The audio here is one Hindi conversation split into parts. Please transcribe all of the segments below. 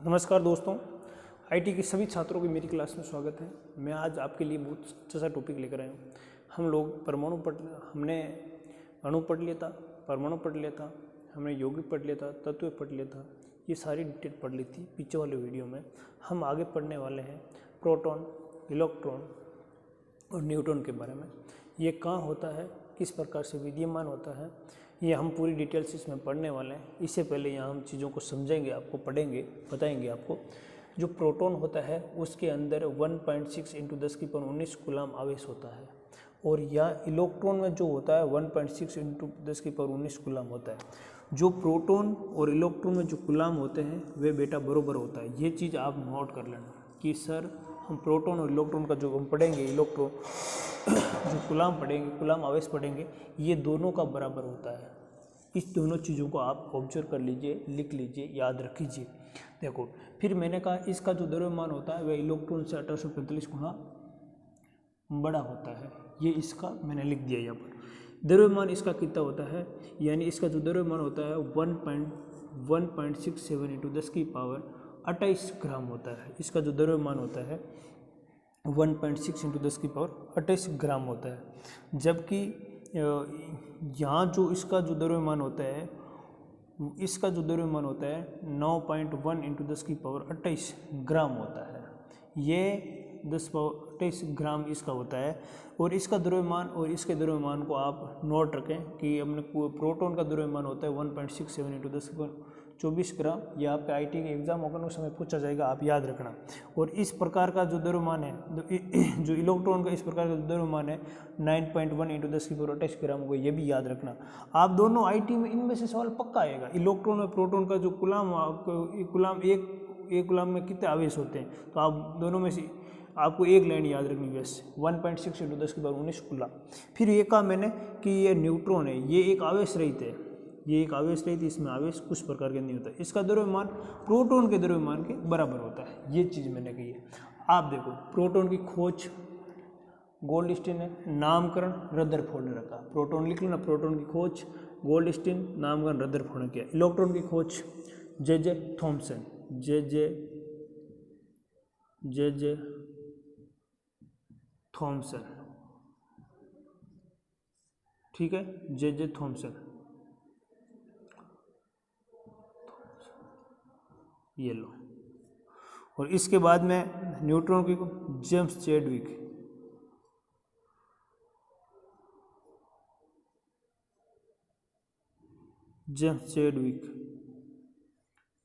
नमस्कार दोस्तों, आईटी के सभी छात्रों की मेरी क्लास में स्वागत है। मैं आज आपके लिए बहुत अच्छा सा टॉपिक लेकर आया हूँ। हम लोग हमने अणु पढ़ लिया था, परमाणु पढ़ लिया था, हमने यौगिक पढ़ लिया था, तत्व पढ़ लिया था। ये सारी डिटेल पढ़ ली थी पीछे वाले वीडियो में। हम आगे पढ़ने वाले हैं प्रोटॉन, इलेक्ट्रॉन और न्यूट्रॉन के बारे में। ये कहाँ होता है, किस प्रकार से विद्यमान होता है, ये हम पूरी डिटेल्स इसमें पढ़ने वाले हैं। इससे पहले यहाँ हम चीज़ों को समझेंगे, आपको पढ़ेंगे, बताएंगे आपको। जो प्रोटॉन होता है उसके अंदर 1.6 × 10⁻19 कूलम आवेश होता है, और यहाँ इलेक्ट्रॉन में जो होता है 1.6 × 10⁻19 कूलम होता है। जो प्रोटॉन और इलेक्ट्रॉन में जो कूलम होते हैं वे बेटा बराबर होता है। ये चीज़ आप नोट कर लेना कि सर हम प्रोटॉन और इलेक्ट्रॉन का जो हम पढ़ेंगे, इलेक्ट्रॉन जो कूलम पढ़ेंगे, कूलम आवेश पढ़ेंगे, ये दोनों का बराबर होता है। इस दोनों चीज़ों को आप ऑब्जर्व कर लीजिए, लिख लीजिए, याद रख लीजिए। देखो, फिर मैंने कहा इसका जो द्रव्यमान होता है वह इलेक्ट्रॉन से 1845 गुना बड़ा होता है। ये इसका मैंने लिख दिया यहाँ पर। द्रव्यमान इसका कितना होता है, यानी इसका जो द्रव्यमान होता है 1.67 × 10⁻28 ग्राम होता है। इसका जो द्रव्यमान होता है 1.6 × 10⁻28 ग्राम होता है। जबकि यहाँ जो इसका जो द्रव्यमान होता है, इसका जो द्रव्यमान होता है 9.1 × 10⁻28 ग्राम होता है। ये 10⁻28 ग्राम इसका होता है। और इसका द्रव्यमान और इसके द्रव्यमान को आप नोट रखें कि हमने प्रोटॉन का द्रव्यमान होता है 1.67 × 10⁻24 ग्राम। ये आपके आईटी के एग्जाम होगा उस समय पूछा जाएगा, आप याद रखना। और इस प्रकार का जो द्रव्यमान है, जो इलेक्ट्रॉन का इस प्रकार का द्रव्यमान है 9.1 × 10⁻28 ग्राम को, ये भी याद रखना। आप दोनों आईटी में इनमें से सवाल पक्का आएगा। इलेक्ट्रॉन और प्रोटॉन का जो कूलम एक कूलम में कितने आवेश होते हैं, तो आप दोनों में से आपको एक लाइन याद रखनी है बस, 1.6 × 10⁻19 कूलम। फिर ये कहा मैंने कि ये न्यूट्रॉन है, ये एक आवेश रहित है, ये एक आवेश रहित, इसमें आवेश कुछ प्रकार के नहीं होता। इसका द्रव्यमान प्रोटॉन के द्रव्यमान के बराबर होता है। ये चीज़ मैंने कही है। आप देखो, प्रोटॉन की खोज गोल्डस्टीन ने, नामकरण रदरफोर्ड ने रखा। प्रोटॉन लिख लेना, प्रोटॉन की खोज गोल्डस्टीन, नामकरण रदरफोर्ड ने किया। इलेक्ट्रॉन की खोज जे थॉमसन, जे थॉमसन, ठीक है, जे थॉमसन, ये लो। और इसके बाद में न्यूट्रॉन की जेम्स चैडविक,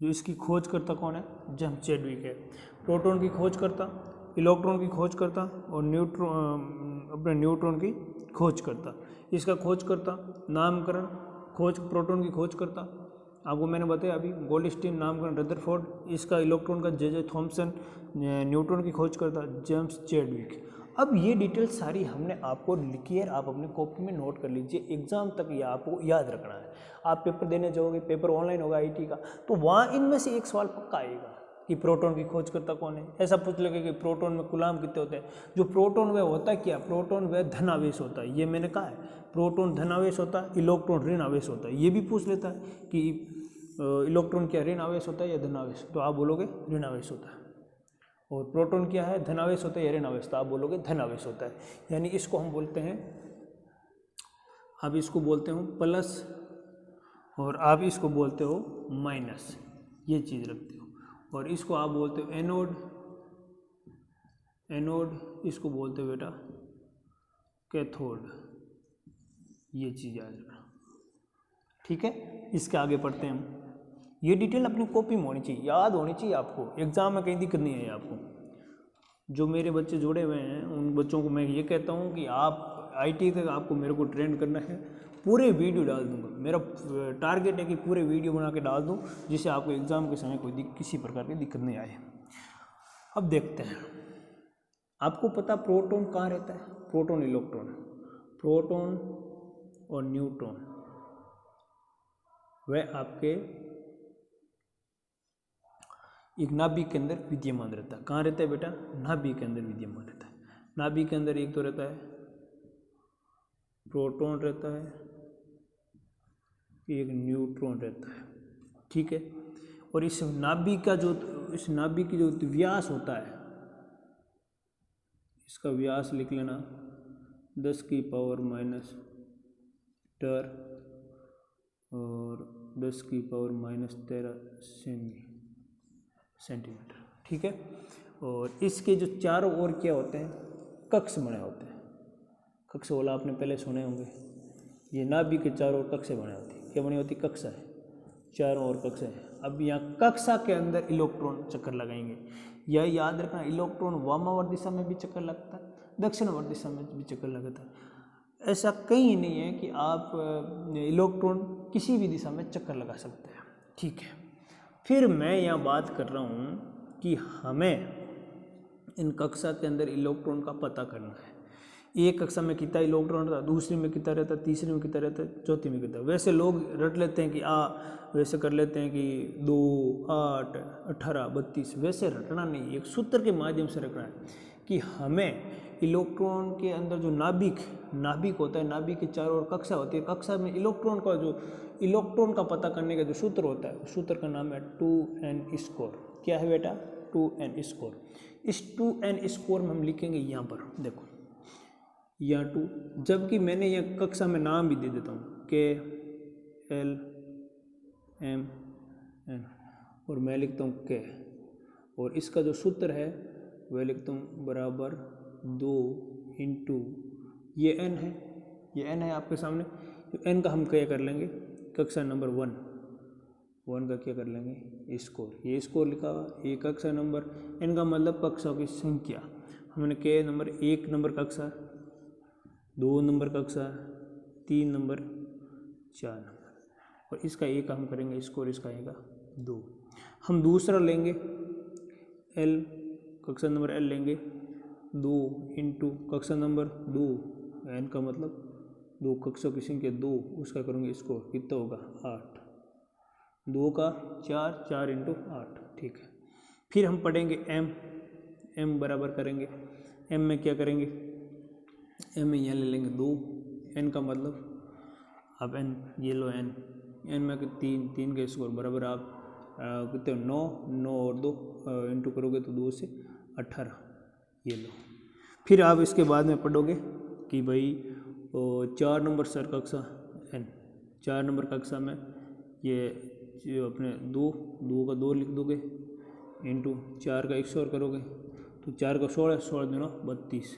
जो इसकी खोज करता कौन है, जेम्स चैडविक है। प्रोटॉन की खोज करता, इलेक्ट्रॉन की खोज करता और न्यूट्रॉन की खोज करता। इसका खोज करता, नामकरण, खोज प्रोटॉन की खोज करता आपको मैंने बताया अभी, गोल्डस्टीन, नामकरण रदरफोर्ड। इसका इलेक्ट्रॉन का जे थॉमसन, न्यूट्रॉन की खोज करता जेम्स चैडविक। अब ये डिटेल सारी हमने आपको लिखी है, आप अपने कॉपी में नोट कर लीजिए। एग्जाम तक ये आपको याद रखना है। आप पेपर देने जाओगे, पेपर ऑनलाइन होगा आईटी का, तो वहाँ इनमें से एक सवाल पक्का आएगा कि प्रोटॉन की खोज करता कौन है। ऐसा पूछ लगे कि प्रोटॉन में कूलम कितने होते हैं। जो प्रोटॉन वह होता है क्या, प्रोटॉन वह धन आवेश होता है। ये मैंने कहा है, प्रोटॉन धन आवेश होता है, इलेक्ट्रॉन ऋण आवेश होता है। ये भी पूछ लेता है कि इलेक्ट्रॉन क्या ऋण आवेश होता है या धन आवेश, तो आप बोलोगे ऋण आवेश होता है। और प्रोटॉन क्या है, धन आवेश होता है या ऋण आवेश, तो आप बोलोगे धन आवेश होता है। यानी इसको हम बोलते हैं, आप इसको बोलते हो प्लस और आप इसको बोलते हो माइनस, ये चीज़ रखते हो। और इसको आप बोलते हो एनोड, इसको बोलते हो बेटा कैथोड। ये चीज़ याद रखना, ठीक है। इसके आगे पढ़ते हैं हम। ये डिटेल अपनी कॉपी में होनी चाहिए, याद होनी चाहिए आपको। एग्जाम में कहीं दिक्कत नहीं है आपको। जो मेरे बच्चे जुड़े हुए हैं उन बच्चों को मैं ये कहता हूँ कि आप आईटी तक आपको मेरे को ट्रेंड करना है। पूरे वीडियो डाल दूंगा, मेरा टारगेट है कि पूरे वीडियो बना के डाल दूँ, जिससे आपको एग्ज़ाम के समय कोई किसी प्रकार की दिक्कत नहीं आए। अब देखते हैं, आपको पता प्रोटॉन कहाँ रहता है, प्रोटॉन इलेक्ट्रॉन, प्रोटॉन और न्यूट्रॉन वह आपके एक नाभिक के अंदर विद्यमान रहता है। कहाँ रहता है बेटा, नाभिक के अंदर विद्यमान रहता है। नाभिक के अंदर एक तो रहता है प्रोटॉन रहता है, एक न्यूट्रॉन रहता है, ठीक है। और इस नाभिक का जो इस नाभिक की जो व्यास होता है, इसका व्यास लिख लेना 10 की पावर माइनस मीटर और 10 की पावर माइनस 13 सेंटीमीटर, ठीक है। और इसके जो चारों ओर क्या होते हैं, कक्ष बने होते हैं। कक्ष बोला आपने पहले सुने होंगे, ये नाभिक के चारों ओर कक्ष बने होती है। क्या बनी होती? कक्षा है, चारों ओर कक्षा है। अब यहाँ कक्षा के अंदर इलेक्ट्रॉन चक्कर लगाएंगे। यह याद रखना, इलेक्ट्रॉन वामावर्त दिशा में भी चक्कर लगता है, दक्षिणावर्त दिशा में भी चक्कर लगता है। ऐसा कहीं नहीं है कि आप इलेक्ट्रॉन किसी भी दिशा में चक्कर लगा सकते हैं, ठीक है। फिर मैं यहाँ बात कर रहा हूँ कि हमें इन कक्षा के अंदर इलेक्ट्रॉन का पता करना है। एक कक्षा में कितना इलेक्ट्रॉन रहता, दूसरी में कितना रहता, तीसरी में कितना रहता, चौथी में कितना। वैसे लोग रट लेते हैं कि वैसे कर लेते हैं कि 2, 8, 18, 32। वैसे रटना नहीं, एक सूत्र के माध्यम से रखना है कि हमें इलेक्ट्रॉन के अंदर जो नाभिक होता है, नाभिक के चारों ओर कक्षा होती है। कक्षा में इलेक्ट्रॉन का पता करने का जो सूत्र होता है, उस सूत्र का नाम है 2n स्क्वायर। क्या है बेटा? 2n square. इस 2n स्क्वायर में हम लिखेंगे यहाँ पर, देखो यहाँ 2, जबकि मैंने यहाँ कक्षा में नाम भी दे देता हूँ K L M N, और मैं लिखता हूँ K, और इसका जो सूत्र है वह लिखता हूँ बराबर 2 इंटू ये n है, ये n है आपके सामने। तो n का हम क्या कर लेंगे, कक्षा नंबर 1 का क्या कर लेंगे, स्कोर। ये स्कोर लिखा हुआ, ये कक्षा नंबर, n का मतलब कक्षाओं की संख्या। हमने के नंबर 1 नंबर कक्षा, 2 नंबर कक्षा, 3 नंबर, 4 नंबर, और इसका एक हम करेंगे स्कोर, इसका आएगा 2। हम दूसरा लेंगे L, कक्षा नंबर L लेंगे 2 इंटू कक्षा नंबर 2, n का मतलब 2, कक्षा की संख्या 2, उसका करूँगे स्कोर, कितना होगा 8। 2 का 4, 4 इंटू 8, ठीक है। फिर हम पढ़ेंगे m बराबर करेंगे, m में क्या करेंगे, m में यहाँ ले लेंगे 2, n का मतलब अब n ये लो n में 3 का स्कोर बराबर आप कितने 9 और 2 इंटू करोगे तो 2 से 18, ये लो। फिर आप इसके बाद में पढ़ोगे कि भाई 4 नंबर सर कक्षा n, 4 नंबर कक्षा में ये जो अपने 2 का 2 लिख दोगे इंटू 4 का 100 और करोगे तो 4 का 16, 16 दूना 32,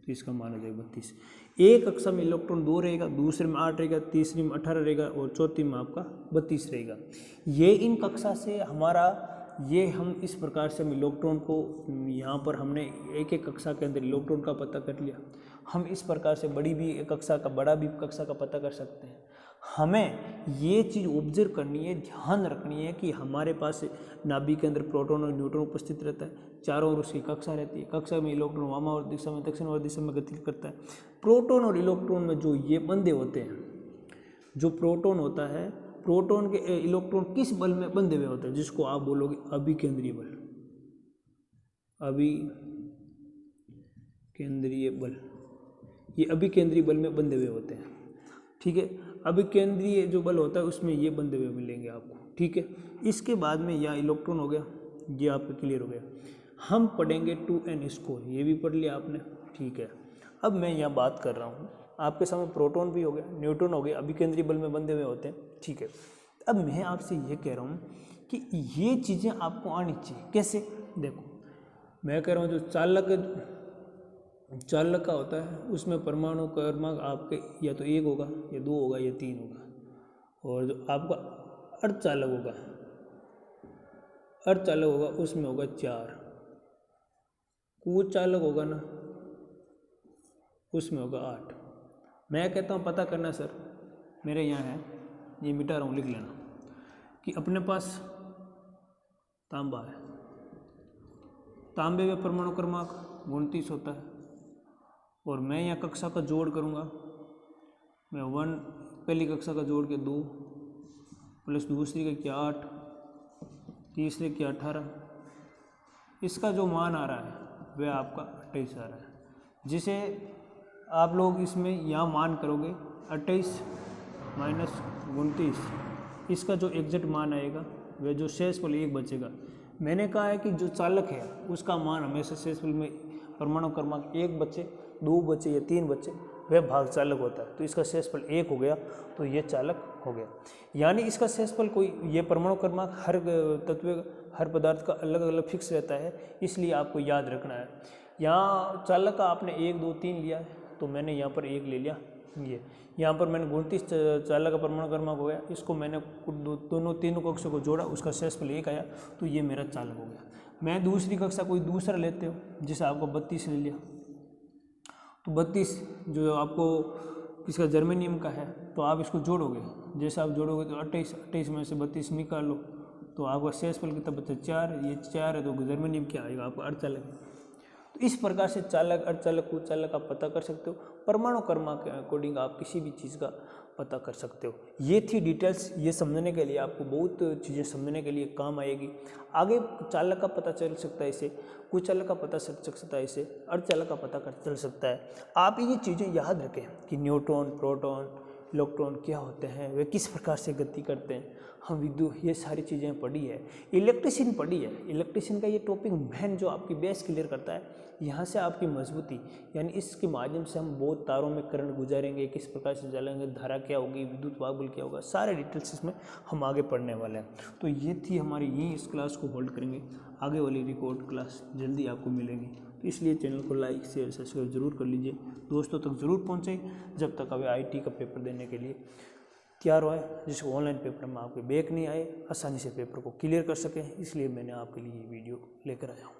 तो इसका मान हो जाएगा 32। एक कक्षा में इलेक्ट्रॉन 2 रहेगा, दूसरे में 8 रहेगा, तीसरी में 18 रहेगा और चौथी में आपका 32 रहेगा। ये इन कक्षा से हमारा ये हम इस प्रकार से हम इलेक्ट्रॉन को यहाँ पर हमने एक कक्षा के अंदर इलेक्ट्रॉन का पता कर लिया। हम इस प्रकार से बड़ा भी कक्षा का पता कर सकते हैं। हमें ये चीज़ ऑब्जर्व करनी है, ध्यान रखनी है कि हमारे पास नाभिक के अंदर प्रोटॉन और न्यूट्रॉन उपस्थित रहता है, चारों ओर उसकी कक्षा रहती है। कक्षा में इलेक्ट्रॉन वामावर्त दिशा में, दक्षिणावर्त दिशा में गति करता है। प्रोटॉन और इलेक्ट्रॉन में जो ये बंधे होते हैं, जो प्रोटॉन होता है, प्रोटॉन के इलेक्ट्रॉन किस बल में बंधे हुए होते हैं, जिसको आप बोलोगे अभिकेंद्रीय बल। अभिकेंद्रीय बल, ये अभिकेंद्रीय बल में बंधे हुए होते हैं, ठीक है। अभिकेंद्रीय जो बल होता है उसमें ये बंधे हुए मिलेंगे आपको, ठीक है। इसके बाद में यहाँ इलेक्ट्रॉन हो गया, ये आपका क्लियर हो गया। हम पढ़ेंगे 2n स्क्वायर, ये भी पढ़ लिया आपने, ठीक है। अब मैं यहाँ बात कर रहा हूँ, आपके सामने प्रोटॉन भी हो गया, न्यूट्रॉन हो गया, अभिकेंद्रीय बल में बंधे हुए होते हैं, ठीक है। अब मैं आपसे ये कह रहा हूँ कि ये चीज़ें आपको आनी चाहिए। कैसे? देखो, मैं कह रहा हूँ जो चालक का होता है उसमें परमाणु क्रमांक आपके या तो 1 होगा या 2 होगा या 3 होगा, और जो आपका अर्धचालक होगा उसमें होगा 4। कुचालक होगा ना, उसमें होगा 8। मैं कहता हूँ पता करना सर, मेरे यहाँ है, ये मिटा रहा हूँ, लिख लेना कि अपने पास तांबा है, तांबे में परमाणु क्रमांक 29 होता है, और मैं यहाँ कक्षा का जोड़ करूँगा, मैं 1 पहली कक्षा का जोड़ के 2 प्लस दूसरी का क्या 8, तीसरे की 18, इसका जो मान आ रहा है वह आपका 28 आ रहा है, जिसे आप लोग इसमें यहाँ मान करोगे 28 माइनस 29, इसका जो एग्जैक्ट मान आएगा वह जो शेष पल 1 बचेगा मैंने कहा है कि जो चालक है उसका मान हमेशा शेषफल में परमाणु क्रमांक 1 बचे, 2 बचे या 3 बचे, वह भाग चालक होता है। तो इसका शेषफल 1 हो गया, तो ये चालक हो गया। यानी इसका शेषफल कोई, ये परमाणु क्रमांक हर तत्व, हर पदार्थ का अलग अलग फिक्स रहता है, इसलिए आपको याद रखना है। यहाँ चालक का आपने 1 2 3 लिया है, तो मैंने यहाँ पर 1 ले लिया। ये यहाँ पर मैंने 29 चालक का परमाणु क्रमांक हो गया, इसको मैंने दोनों तीनों कक्षों को जोड़ा, उसका शेषफल 1 आया, तो ये मेरा चालक हो गया। मैं दूसरी कक्षा कोई दूसरा लेते हो, जैसे आपको 32 ले लिया, तो 32 जो आपको किसका जर्मेनियम का है, तो आप इसको जोड़ोगे, जैसे आप जोड़ोगे तो 28 में से 32 निकालो, तो आपका शेषफल कितना बचा 4, ये 4 है, तो जर्मेनियम क्या आएगा आपका अर्धचालक। तो इस प्रकार से चालक, अर्धचालक, कुचालक आप पता कर सकते हो। परमाणु क्रमांक के अकॉर्डिंग आप किसी भी चीज़ का पता कर सकते हो। ये थी डिटेल्स, ये समझने के लिए आपको बहुत चीज़ें समझने के लिए काम आएगी। आगे चालक का पता चल सकता है इसे, कुचालक का पता चल सकता है इसे, अर्धचालक का पता चल सकता है। आप ये चीज़ें याद रखें कि न्यूट्रॉन, प्रोटॉन, इलेक्ट्रॉन क्या होते हैं, वे किस प्रकार से गति करते हैं। हम विद्युत, ये सारी चीज़ें पढ़ी है। इलेक्ट्रिशियन पढ़ी है, इलेक्ट्रिशियन का ये टॉपिक मेन जो आपकी बेस क्लियर करता है, यहाँ से आपकी मजबूती, यानी इसके माध्यम से हम बहुत तारों में करंट गुजारेंगे, किस प्रकार से चलेंगे, धारा क्या होगी, विद्युत वाहक क्या होगा, सारे डिटेल्स इसमें हम आगे पढ़ने वाले हैं। तो ये थी हमारी, यहीं इस क्लास को होल्ड करेंगे, आगे वाली रिकॉर्ड क्लास जल्दी आपको मिलेगी। तो इसलिए चैनल को लाइक शेयर सब्सक्राइब जरूर कर लीजिए, दोस्तों तक ज़रूर पहुँचे, जब तक अभी IT का पेपर देने के लिए तैयार हुआ है, जिसको ऑनलाइन पेपर में आपके बैक नहीं आए, आसानी से पेपर को क्लियर कर सकें, इसलिए मैंने आपके लिए ये वीडियो लेकर आया हूँ।